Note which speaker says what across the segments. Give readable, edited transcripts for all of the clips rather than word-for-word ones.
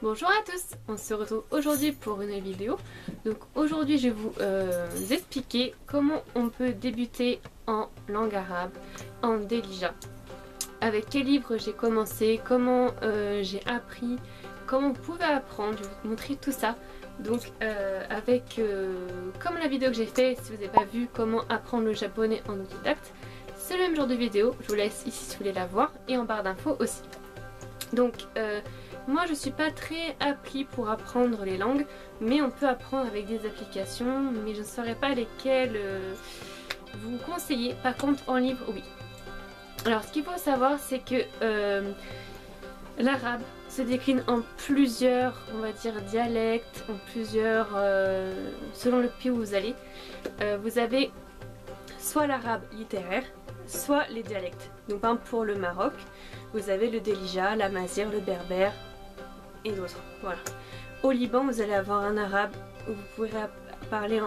Speaker 1: Bonjour à tous, on se retrouve aujourd'hui pour une vidéo. Donc aujourd'hui je vais vous expliquer comment on peut débuter en langue arabe, en Delija. Avec quel livre j'ai commencé, comment j'ai appris, comment vous pouvez apprendre, je vais vous montrer tout ça. Donc comme la vidéo que j'ai fait, si vous n'avez pas vu comment apprendre le japonais en autodidacte, c'est le même genre de vidéo, je vous laisse ici si vous voulez la voir et en barre d'infos aussi. Donc moi je suis pas très appli pour apprendre les langues, mais on peut apprendre avec des applications, mais je ne saurais pas lesquelles vous conseiller. Par contre en livre, oui. Alors ce qu'il faut savoir c'est que l'arabe se décline en plusieurs, on va dire, dialectes, en plusieurs, selon le pays où vous allez. Vous avez soit l'arabe littéraire, soit les dialectes. Donc par exemple pour le Maroc, vous avez le Delija, l'amazigh, le berbère et d'autres. Voilà. Au Liban, vous allez avoir un arabe où vous pourrez parler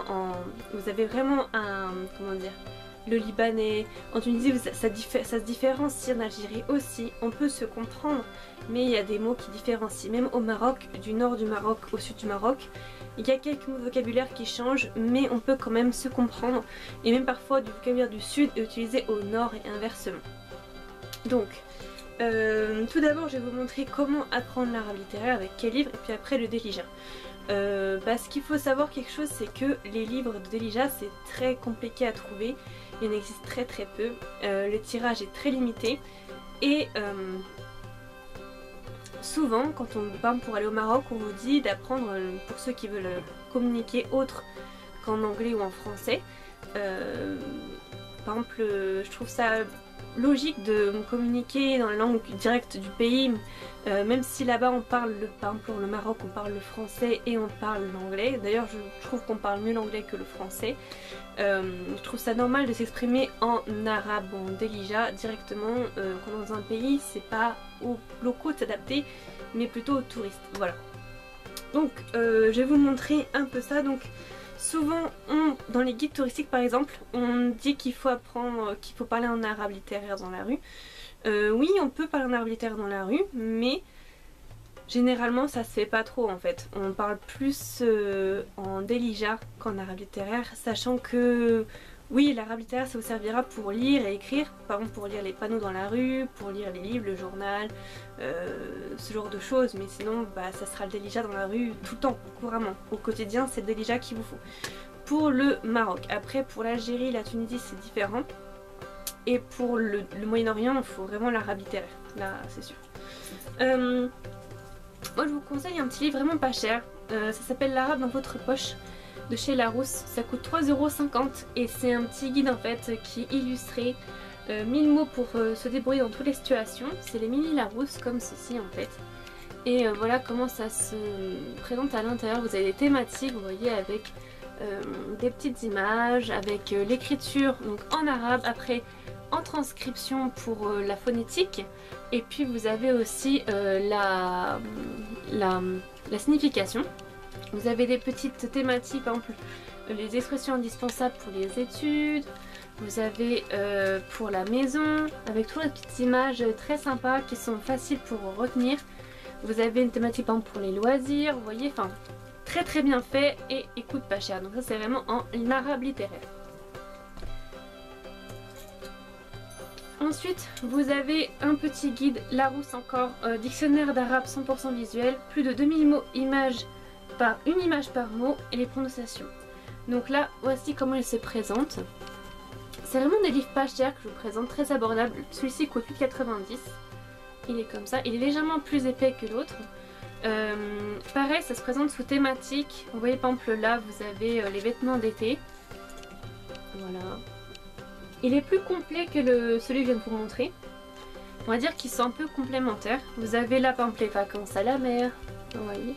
Speaker 1: vous avez vraiment un... comment dire, le libanais. En Tunisie, ça se différencie. En Algérie aussi. On peut se comprendre, mais il y a des mots qui différencient. Même au Maroc, du nord du Maroc au sud du Maroc, il y a quelques mots de vocabulaire qui changent, mais on peut quand même se comprendre. Et même parfois, du vocabulaire du sud est utilisé au nord et inversement. Donc, tout d'abord je vais vous montrer comment apprendre l'arabe littéraire, avec quel livre, et puis après le Delija. Parce qu'il faut savoir quelque chose, c'est que les livres de Delija c'est très compliqué à trouver, il en existe très peu, le tirage est très limité et souvent quand on part pour aller au Maroc on vous dit d'apprendre, pour ceux qui veulent communiquer autre qu'en anglais ou en français, par exemple je trouve ça logique de communiquer dans la langue directe du pays, même si là-bas on parle, par exemple pour le Maroc on parle le français et on parle l'anglais. D'ailleurs je trouve qu'on parle mieux l'anglais que le français. Je trouve ça normal de s'exprimer en arabe, en Delija directement quand dans un pays, c'est pas aux locaux de s'adapter mais plutôt aux touristes. Voilà. Donc je vais vous montrer un peu ça. Donc souvent, dans les guides touristiques par exemple, on dit qu'il faut apprendre, qu'il faut parler en arabe littéraire dans la rue. Oui, on peut parler en arabe littéraire dans la rue, mais généralement ça se fait pas trop en fait. On parle plus en Delija qu'en arabe littéraire, sachant que oui, l'arabe littéraire ça vous servira pour lire et écrire, par exemple pour lire les panneaux dans la rue, pour lire les livres, le journal, ce genre de choses, mais sinon bah, ça sera le Delija dans la rue tout le temps, couramment. Au quotidien c'est le Delija qu'il vous faut. Pour le Maroc, après pour l'Algérie, la Tunisie c'est différent, et pour le Moyen-Orient il faut vraiment l'arabe littéraire, là c'est sûr. Moi je vous conseille un petit livre vraiment pas cher, ça s'appelle L'arabe dans votre poche de chez Larousse, ça coûte 3,50 € et c'est un petit guide en fait qui est illustré, 1000 mots pour se débrouiller dans toutes les situations. C'est les mini Larousse comme ceci en fait. Et voilà comment ça se présente à l'intérieur. Vous avez des thématiques, vous voyez, avec des petites images, avec l'écriture donc en arabe, après en transcription pour la phonétique, et puis vous avez aussi la signification. Vous avez des petites thématiques, par exemple les expressions indispensables pour les études, vous avez pour la maison, avec toutes les petites images très sympas qui sont faciles pour retenir. Vous avez une thématique par exemple pour les loisirs, vous voyez, enfin très bien fait et coûte pas cher. Donc ça c'est vraiment en arabe littéraire. Ensuite vous avez un petit guide Larousse encore, dictionnaire d'arabe 100% visuel, plus de 2000 mots, images par une image par mot et les prononciations. Donc là voici comment il se présente. C'est vraiment des livres pas chers que je vous présente, très abordables. Celui-ci coûte 8,90 €. Il est comme ça, il est légèrement plus épais que l'autre. Pareil, ça se présente sous thématique. Vous voyez par exemple là vous avez les vêtements d'été. Voilà. Il est plus complet que celui que je viens de vous montrer. On va dire qu'ils sont un peu complémentaires. Vous avez là par exemple les vacances à la mer. Vous voyez.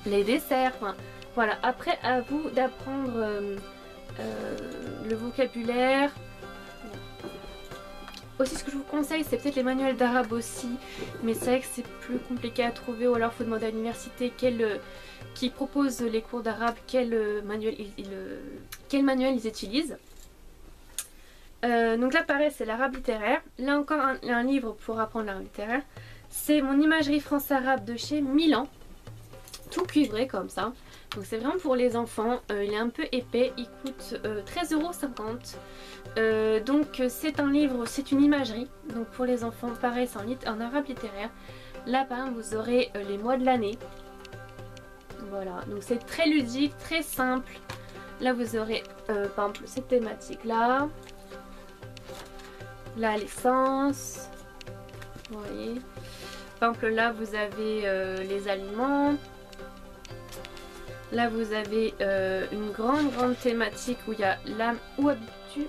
Speaker 1: Les desserts, enfin, voilà. Après à vous d'apprendre le vocabulaire. Aussi ce que je vous conseille c'est peut-être les manuels d'arabe aussi, mais c'est vrai que c'est plus compliqué à trouver, ou alors il faut demander à l'université qui propose les cours d'arabe quel manuel ils utilisent. Donc là pareil c'est l'arabe littéraire, là encore un livre pour apprendre l'arabe littéraire. C'est mon imagerie France-Arabe de chez Milan, tout cuivré comme ça. Donc c'est vraiment pour les enfants, il est un peu épais, il coûte 13,50 €. Donc c'est un livre, c'est une imagerie, donc pour les enfants, pareil c'est en arabe littéraire. Là par exemple vous aurez les mois de l'année. Voilà, donc c'est très ludique, très simple. Là vous aurez par exemple cette thématique là. Là l'essence. Vous voyez. Par exemple là vous avez les aliments. Là vous avez une grande thématique où il y a l'âme ou habitu.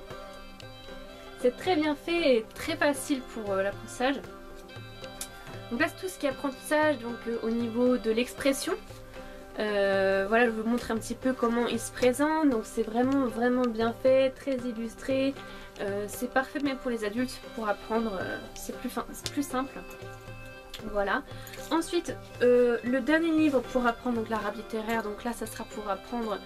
Speaker 1: C'est très bien fait et très facile pour l'apprentissage. Donc là c'est tout ce qui est apprentissage, donc au niveau de l'expression. Voilà, je vous montre un petit peu comment il se présente. Donc c'est vraiment bien fait, très illustré. C'est parfait même pour les adultes pour apprendre, c'est plus simple. Voilà. Ensuite, le dernier livre pour apprendre donc l'arabe littéraire, donc là ça sera pour apprendre,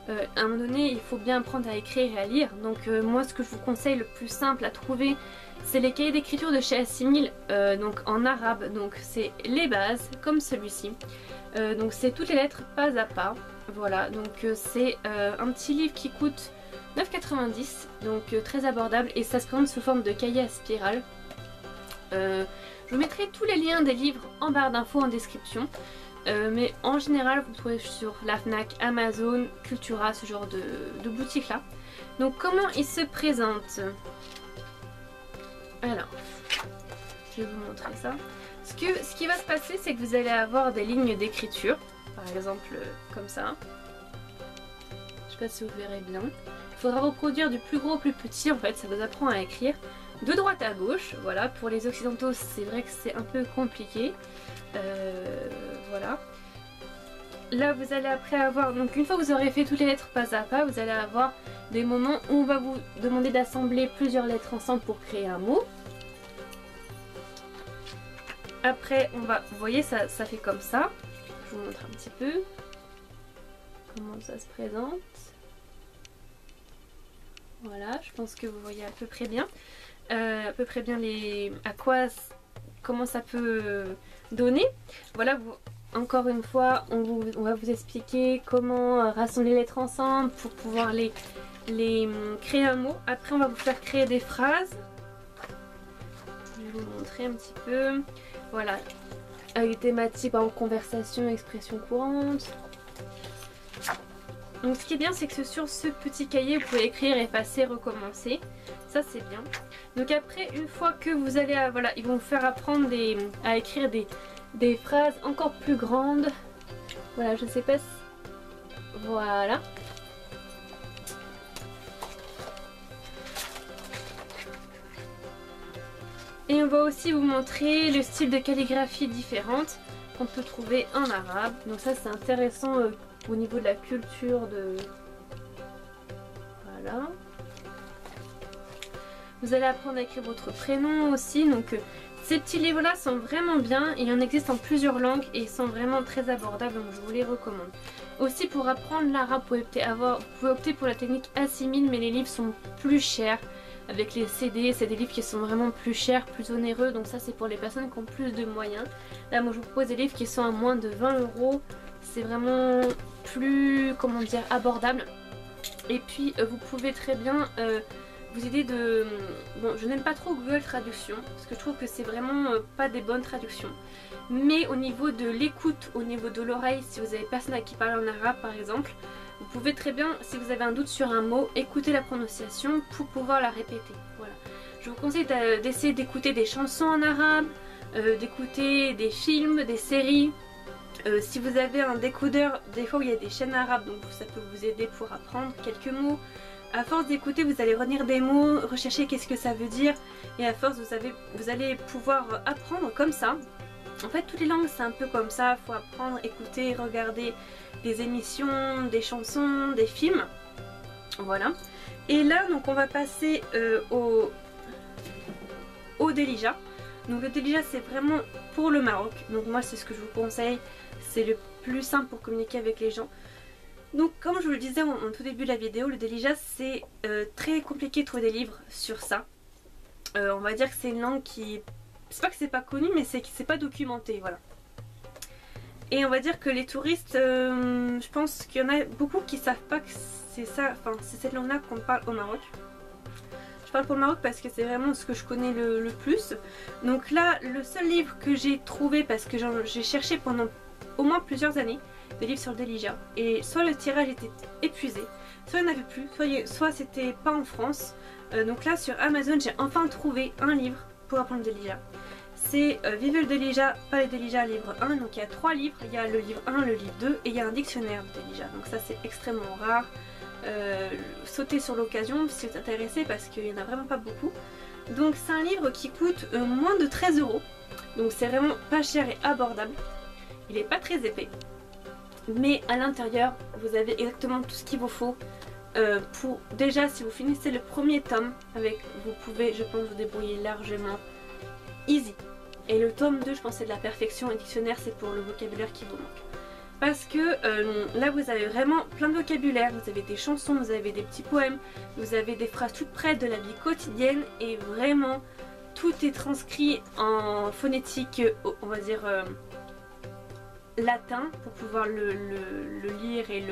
Speaker 1: à un moment donné il faut bien apprendre à écrire et à lire. Donc moi ce que je vous conseille le plus simple à trouver, c'est les cahiers d'écriture de chez Assimil, donc en arabe, donc c'est les bases comme celui-ci. Donc c'est toutes les lettres pas à pas. Voilà, donc c'est un petit livre qui coûte 9,90 €, donc très abordable et ça se présente sous forme de cahier à spirale. Je vous mettrai tous les liens des livres en barre d'infos en description. Mais en général vous le trouvez sur la Fnac, Amazon, Cultura, ce genre de boutiques là. Donc comment il se présente? Alors, je vais vous montrer ça. Ce qui va se passer, c'est que vous allez avoir des lignes d'écriture, par exemple comme ça. Je sais pas si vous verrez bien. Il faudra reproduire du plus gros au plus petit, en fait ça vous apprend à écrire de droite à gauche. Voilà, pour les occidentaux c'est vrai que c'est un peu compliqué. Voilà. Là vous allez après avoir, donc une fois que vous aurez fait toutes les lettres pas à pas, vous allez avoir des moments où on va vous demander d'assembler plusieurs lettres ensemble pour créer un mot. Après on va, vous voyez ça fait comme ça. Je vous montre un petit peu comment ça se présente. Voilà, je pense que vous voyez à peu près bien. Comment ça peut donner. Voilà, encore une fois, on va vous expliquer comment rassembler les lettres ensemble pour pouvoir les créer un mot. Après, on va vous faire créer des phrases. Je vais vous montrer un petit peu. Voilà, avec des thématiques en conversation, expression courante. Donc ce qui est bien, c'est que sur ce petit cahier, vous pouvez écrire, effacer, recommencer. Ça c'est bien. Donc après, une fois que vous allez, voilà, ils vont vous faire apprendre à écrire des phrases encore plus grandes. Voilà, je sais pas si... Voilà. Et on va aussi vous montrer le style de calligraphie différente qu'on peut trouver en arabe. Donc ça c'est intéressant au niveau de la culture de... Voilà. Vous allez apprendre à écrire votre prénom aussi. Donc ces petits livres là sont vraiment bien. Il en existe en plusieurs langues et ils sont vraiment très abordables, donc je vous les recommande. Aussi pour apprendre l'arabe, vous pouvez opter pour la technique Assimil, mais les livres sont plus chers. Avec les CD, c'est des livres qui sont vraiment plus chers, plus onéreux, donc ça c'est pour les personnes qui ont plus de moyens. Là moi je vous propose des livres qui sont à moins de 20 €, c'est vraiment plus, comment dire, abordable. Et puis vous pouvez très bien vous aider de... Bon, je n'aime pas trop Google Traduction, parce que je trouve que c'est vraiment pas des bonnes traductions. Mais au niveau de l'écoute, au niveau de l'oreille, si vous avez personne à qui parler en arabe par exemple, vous pouvez très bien, si vous avez un doute sur un mot, écouter la prononciation pour pouvoir la répéter. Voilà. Je vous conseille d'essayer d'écouter des chansons en arabe, d'écouter des films, des séries. Si vous avez un décodeur, des fois où il y a des chaînes arabes, donc ça peut vous aider pour apprendre quelques mots. À force d'écouter, vous allez retenir des mots, rechercher qu'est-ce que ça veut dire, et à force vous allez pouvoir apprendre comme ça. En fait, toutes les langues c'est un peu comme ça, il faut apprendre, écouter, regarder des émissions, des chansons, des films. Voilà. Et là, donc on va passer au Delija. Donc le Delija c'est vraiment pour le Maroc. Donc moi c'est ce que je vous conseille, c'est le plus simple pour communiquer avec les gens. Donc comme je vous le disais en tout début de la vidéo, le Delija c'est très compliqué de trouver des livres sur ça. On va dire que c'est une langue qui est c'est pas que c'est pas connu, mais c'est que c'est pas documenté, voilà. Et on va dire que les touristes, je pense qu'il y en a beaucoup qui savent pas que c'est ça, enfin c'est cette langue là qu'on parle au Maroc. Je parle pour le Maroc parce que c'est vraiment ce que je connais le plus. Donc là, le seul livre que j'ai trouvé, parce que j'ai cherché pendant au moins plusieurs années des livres sur le Delija, et soit le tirage était épuisé, soit il n'y en avait plus, soit c'était pas en France. Donc là sur Amazon j'ai enfin trouvé un livre pour apprendre le Delija. C'est Vive le Delija, pas le Delija livre 1, donc il y a 3 livres, il y a le livre 1, le livre 2 et il y a un dictionnaire de Delija, donc ça c'est extrêmement rare. Sautez sur l'occasion si vous êtes intéressé parce qu'il n'y en a vraiment pas beaucoup. Donc c'est un livre qui coûte moins de 13 €, donc c'est vraiment pas cher et abordable. Il est pas très épais, mais à l'intérieur vous avez exactement tout ce qu'il vous faut. Pour déjà, si vous finissez le premier tome avec, vous pouvez je pense vous débrouiller largement easy. Et le tome 2 je pense c'est de la perfection, et le dictionnaire c'est pour le vocabulaire qui vous manque. Parce que là vous avez vraiment plein de vocabulaire, vous avez des chansons, vous avez des petits poèmes, vous avez des phrases toutes près de la vie quotidienne, et vraiment tout est transcrit en phonétique, on va dire latin, pour pouvoir le lire et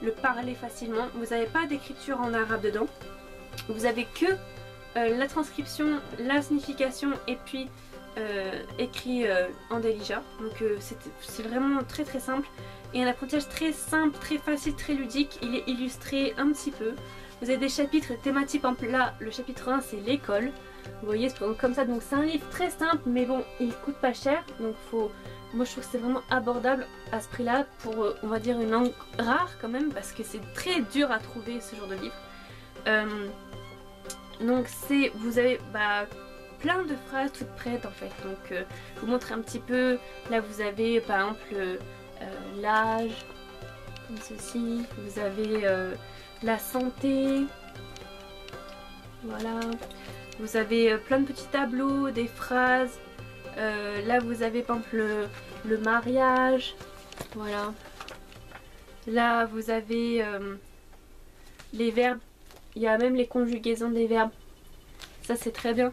Speaker 1: le parler facilement. Vous n'avez pas d'écriture en arabe dedans, vous avez que la transcription, la signification et puis écrit en Delija. Donc c'est vraiment très très simple et un apprentissage très simple, très facile, très ludique. Il est illustré un petit peu. Vous avez des chapitres thématiques, en là le chapitre 1 c'est l'école, vous voyez c'est comme ça. Donc c'est un livre très simple, mais bon il coûte pas cher, donc moi je trouve que c'est vraiment abordable à ce prix là pour on va dire une langue rare quand même, parce que c'est très dur à trouver ce genre de livre. Donc vous avez plein de phrases toutes prêtes en fait. Donc je vous montre un petit peu. Là vous avez par exemple l'âge, comme ceci. Vous avez la santé. Voilà. Vous avez plein de petits tableaux, des phrases. Là vous avez par exemple le mariage. Voilà. Là vous avez les verbes. Il y a même les conjugaisons des verbes. Ça c'est très bien.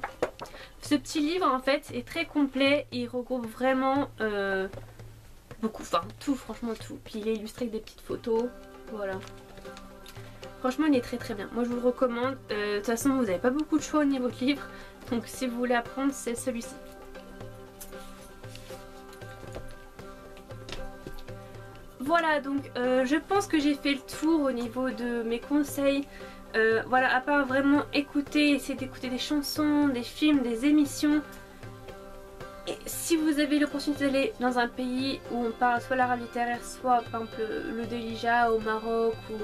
Speaker 1: Ce petit livre en fait est très complet. Il regroupe vraiment beaucoup, enfin tout, franchement tout. Puis il est illustré avec des petites photos. Voilà. Franchement il est très très bien. Moi je vous le recommande. De toute façon vous n'avez pas beaucoup de choix au niveau de livre. Donc si vous voulez apprendre c'est celui-ci. Voilà, donc je pense que j'ai fait le tour au niveau de mes conseils. Voilà, à part vraiment écouter, essayer d'écouter des chansons, des films, des émissions. Et si vous avez l'opportunité d'aller dans un pays où on parle soit l'arabe littéraire, soit par exemple le Delija au Maroc ou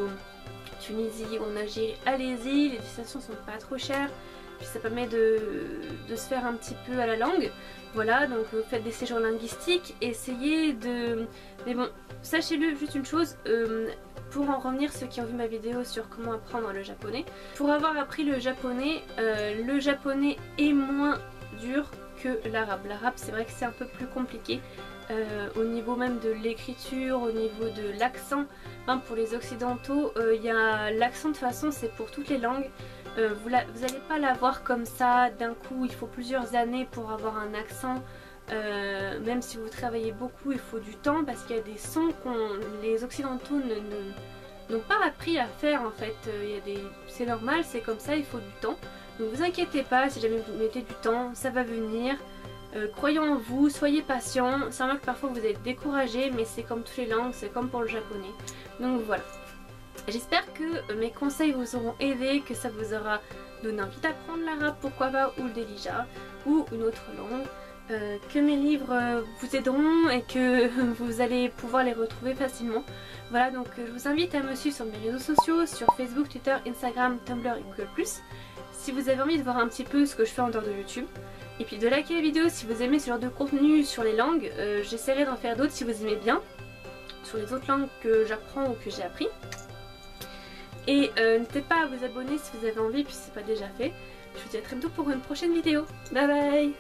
Speaker 1: Tunisie ou en Algérie, allez-y, les destinations sont pas trop chères. Puis ça permet de se faire un petit peu à la langue. Voilà, donc vous faites des séjours linguistiques, essayez de... Mais bon, sachez-le, juste une chose, pour en revenir, ceux qui ont vu ma vidéo sur comment apprendre le japonais, pour avoir appris le japonais est moins dur que l'arabe. L'arabe, c'est vrai que c'est un peu plus compliqué. Au niveau même de l'écriture, au niveau de l'accent, hein, pour les occidentaux, l'accent de toute façon c'est pour toutes les langues. Vous n'allez pas l'avoir comme ça d'un coup, il faut plusieurs années pour avoir un accent. Même si vous travaillez beaucoup, il faut du temps parce qu'il y a des sons que les occidentaux n'ont pas appris à faire en fait. C'est normal, c'est comme ça, il faut du temps. Donc vous inquiétez pas, si jamais vous mettez du temps, ça va venir. Croyez en vous, soyez patient. C'est vrai que parfois vous êtes découragé, mais c'est comme toutes les langues, c'est comme pour le japonais. Donc voilà. J'espère que mes conseils vous auront aidé, que ça vous aura donné envie d'apprendre l'arabe, pourquoi pas, ou le Delija, ou une autre langue. Que mes livres vous aideront et que vous allez pouvoir les retrouver facilement. Voilà, donc je vous invite à me suivre sur mes réseaux sociaux, sur Facebook, Twitter, Instagram, Tumblr et Google+. Si vous avez envie de voir un petit peu ce que je fais en dehors de YouTube. Et puis de liker la vidéo si vous aimez ce genre de contenu sur les langues. J'essaierai d'en faire d'autres si vous aimez bien, sur les autres langues que j'apprends ou que j'ai appris. Et n'hésitez pas à vous abonner si vous avez envie, puis si ce n'est pas déjà fait. Je vous dis à très bientôt pour une prochaine vidéo. Bye bye.